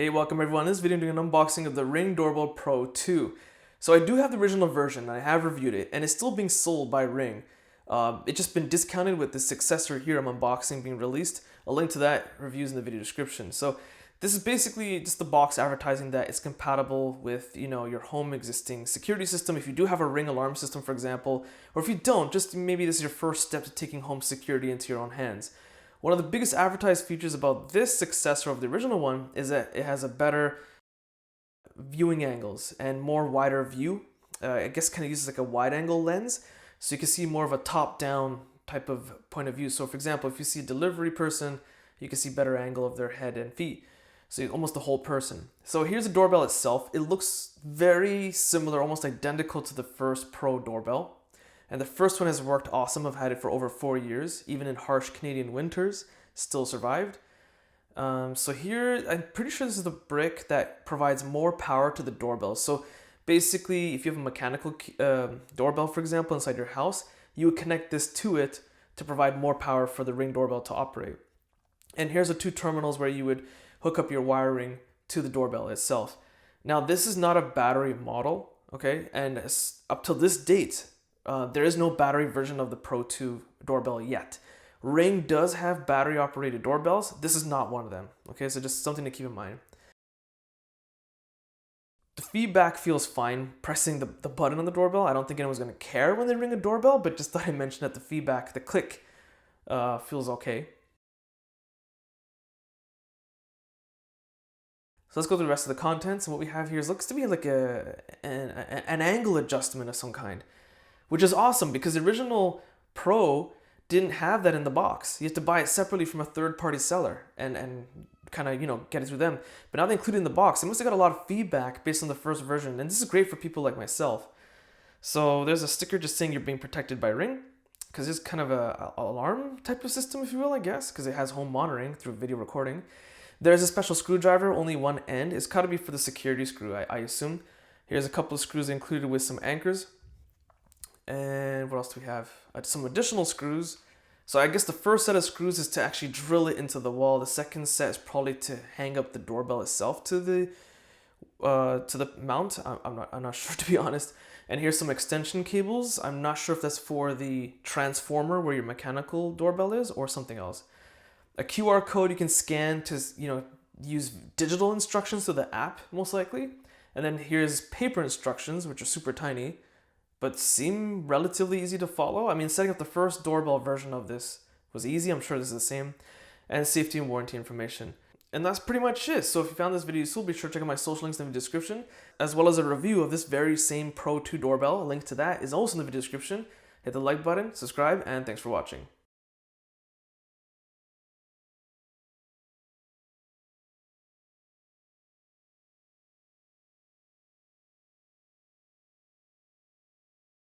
Hey, welcome everyone. In this video, I'm doing an unboxing of the Ring Doorbell Pro 2. So I do have the original version, and I have reviewed it, and it's still being sold by Ring. It's just been discounted with the successor here I'm unboxing being released. A link to that review is in the video description. So this is basically just the box advertising that it's compatible with, your home existing security system. If you do have a Ring alarm system, for example, or if you don't, just maybe this is your first step to taking home security into your own hands. One of the biggest advertised features about this successor of the original one is that it has a better viewing angles and more wider view. I guess kind of uses like a wide angle lens, so you can see more of a top-down type of point of view. So for example, if you see a delivery person, you can see better angle of their head and feet. So almost the whole person. So here's the doorbell itself. It looks very similar, almost identical to the first Pro doorbell. And the first one has worked awesome. I've had it for over 4 years, even in harsh Canadian winters, still survived. So here, I'm pretty sure this is the brick that provides more power to the doorbell. So basically, if you have a mechanical doorbell, for example, inside your house, you would connect this to it to provide more power for the Ring doorbell to operate. And here's the two terminals where you would hook up your wiring to the doorbell itself. Now, this is not a battery model, okay? And up till this date, there is no battery version of the Pro 2 doorbell yet. Ring does have battery operated doorbells. This is not one of them. Okay, so just something to keep in mind. The feedback feels fine pressing the button on the doorbell. I don't think anyone's going to care when they ring a doorbell, but just thought I mentioned that the feedback, the click, feels okay. So let's go through the rest of the contents. And what we have here looks to be like an angle adjustment of some kind, which is awesome because the original Pro didn't have that in the box. You have to buy it separately from a third-party seller and kind of, get it through them. But now they include it in the box. They must have got a lot of feedback based on the first version, and this is great for people like myself. So there's a sticker just saying you're being protected by Ring, because it's kind of a alarm type of system, if you will, I guess, because it has home monitoring through video recording. There's a special screwdriver, only one end. It's got to be for the security screw, I assume. Here's a couple of screws included with some anchors. And what else do we have? Some additional screws. So I guess the first set of screws is to actually drill it into the wall. The second set is probably to hang up the doorbell itself to the mount. I'm not sure, to be honest. And here's some extension cables. I'm not sure if that's for the transformer where your mechanical doorbell is or something else. A QR code you can scan to use digital instructions to the app, most likely. And then here's paper instructions, which are super tiny, but seem relatively easy to follow. I mean, setting up the first doorbell version of this was easy. I'm sure this is the same. And safety and warranty information. And that's pretty much it. So if you found this video useful, be sure to check out my social links in the description, as well as a review of this very same Pro 2 doorbell. A link to that is also in the video description. Hit the like button, subscribe, and thanks for watching.